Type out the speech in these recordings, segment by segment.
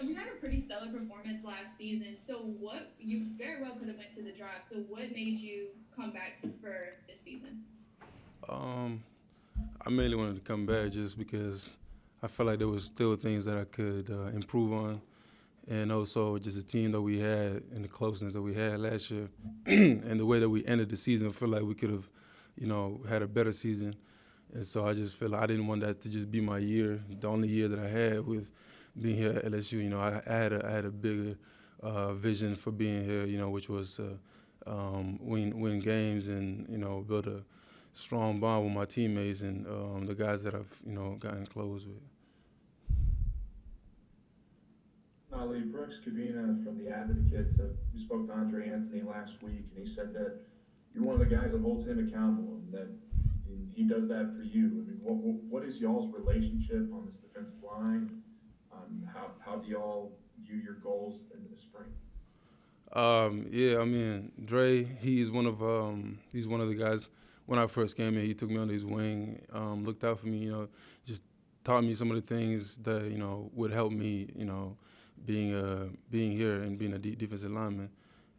you had a pretty stellar performance last season. So what you very well could have went to the draft. So what made you come back for this season? Um, I mainly wanted to come back just because I felt like there was still things that I could improve on, and also just the team that we had and the closeness that we had last year, and the way that we ended the season. I feel like we could have, had a better season, and so I just feel like I didn't want that to just be my year, the only year that I had with being here at LSU. I had a bigger vision for being here, which was win games and build a strong bond with my teammates and the guys that I've gotten close with. Ali Brooks Kabina from the Advocate. We spoke to Andre Anthony last week, and he said that you're one of the guys that holds him accountable, and that he does that for you. I mean, what is y'all's relationship on this defensive line? How do y'all view your goals in the spring? Yeah, I mean Dre. He's one of the guys. When I first came here, he took me under his wing, looked out for me. Just taught me some of the things that would help me. Being here and being a defensive lineman.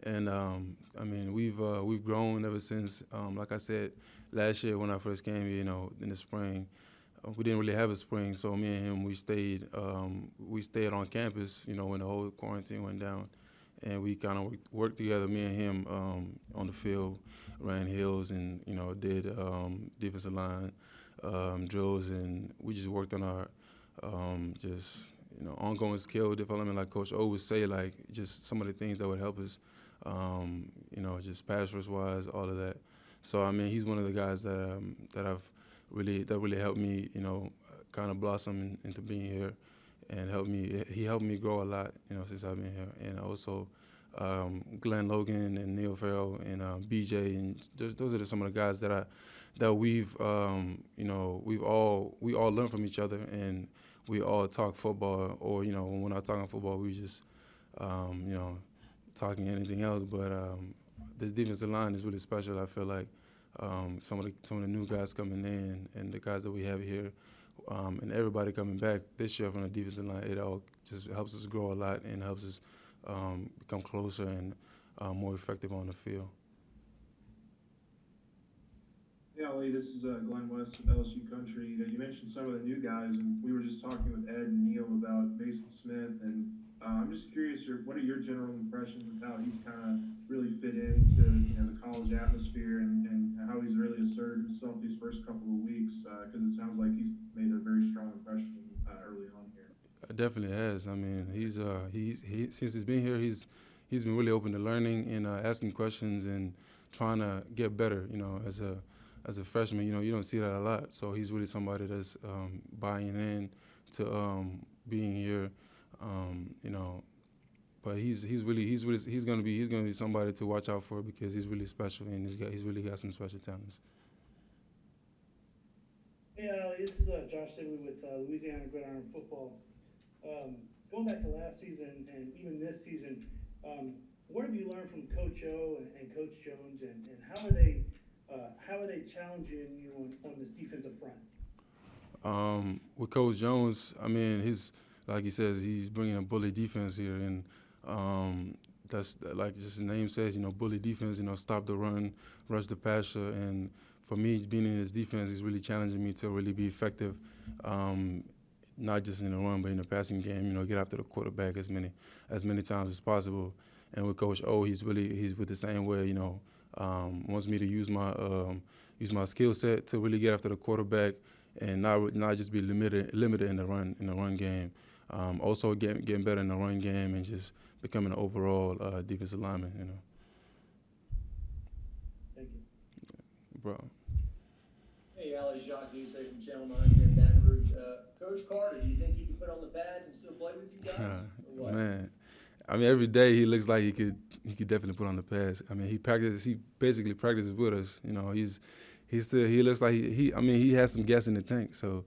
And I mean, we've grown ever since. Like I said, last year when I first came here, in the spring, we didn't really have a spring, so me and him we stayed on campus, when the whole quarantine went down, and we kind of worked together, me and him, on the field, ran hills, and did defensive line drills, and we just worked on our just ongoing skill development, like Coach O would say, like just some of the things that would help us, just pass rush wise, all of that. So I mean, he's one of the guys that really helped me, kind of blossom into being here, and He helped me grow a lot, since I've been here, and also Glenn Logan and Neil Farrell and BJ, and those are some of the guys that we all learn from each other, and we all talk football, or when we're not talking football, we just um, you know talking anything else. But this defensive line is really special. I feel like some of the new guys coming in and the guys that we have here, and everybody coming back this year from the defensive line, it all just helps us grow a lot and helps us become closer and more effective on the field. Yeah, Ali, this is Glenn West of LSU Country. You mentioned some of the new guys, and we were just talking with Ed and Neil about Mason Smith, and I'm just curious, what are your general impressions of how he's kind of really fit into the college atmosphere, and how he's really asserted himself these first couple of weeks? Because it sounds like he's made a very strong impression early on here. It definitely has. I mean, since he's been here, he's been really open to learning and asking questions and trying to get better. As a freshman, you don't see that a lot. So he's really somebody that's buying in to being here. You know, but he's gonna be somebody to watch out for because he's really special and he's really got some special talents. Hey, this is Josh Sibley with Louisiana Gridiron Football. Um, Going back to last season and even this season, what have you learned from Coach O and Coach Jones, and how are they challenging you on this defensive front? With Coach Jones, I mean, he's like he says, he's bringing a bully defense here, and that's like just the name says, bully defense. Stop the run, rush the passer, and for me, being in his defense is really challenging me to really be effective, not just in the run, but in the passing game. Get after the quarterback as many times as possible. And with Coach O, he's with the same way. Wants me to use my skill set to really get after the quarterback and not just be limited in the run game. Also getting better in the run game and just becoming an overall defensive lineman. Thank you. Bro. Hey, Ali, Jacques Doucet from Channel 9 here in Baton Rouge. Coach Carter, do you think he could put on the pads and still play with you guys? Or what? Man, I mean, every day he looks like he could definitely put on the pads. I mean, he basically practices with us. He looks like he has some gas in the tank. So,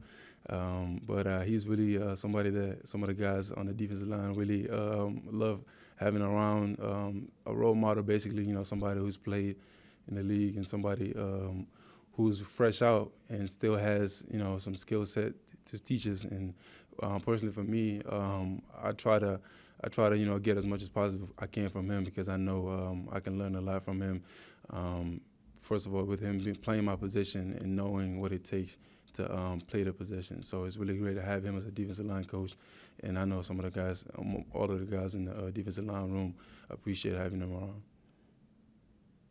but he's really somebody that some of the guys on the defensive line really love having around, a role model, basically. Somebody who's played in the league and somebody who's fresh out and still has some skill set to teach us. And personally for me, I try to get as much as possible I can from him because I know I can learn a lot from him. First of all, with him playing my position and knowing what it takes to play the position. So it's really great to have him as a defensive line coach. And I know some of the guys, all of the guys in the defensive line room appreciate having him around.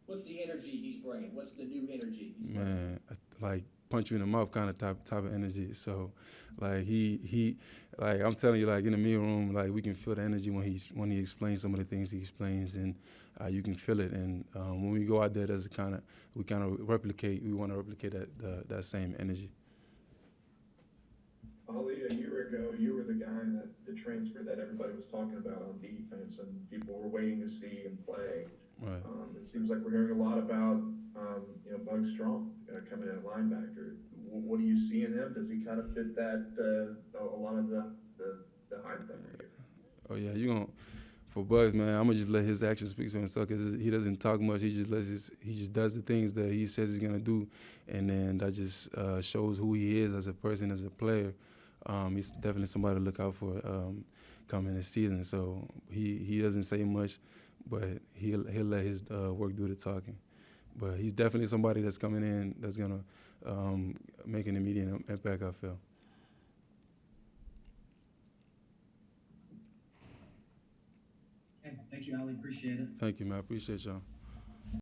What's the energy he's bringing? What's the new energy he's bringing? Man, like punch you in the mouth kind of type of energy. So, like he like I'm telling you, like in the meeting room, like we can feel the energy when he explains some of the things he explains, and you can feel it. And when we go out there, we want to replicate that same energy. Ali, a year ago, you were the guy the transfer that everybody was talking about on defense, and people were waiting to see him play. Right. It seems like we're hearing a lot about, Bug Strong coming in at linebacker. What do you see in him? Does he kind of fit that a lot of the hype that we're hearing? Oh yeah, for Bugs, man, I'm gonna just let his actions speak for himself because he doesn't talk much. He just does the things that he says he's gonna do, and then that just shows who he is as a person, as a player. He's definitely somebody to look out for coming this season. So he doesn't say much, but he'll let his work do the talking. But he's definitely somebody that's coming in that's gonna make an immediate impact, I feel. Okay, thank you, Ali. Appreciate it. Thank you, man. I appreciate y'all.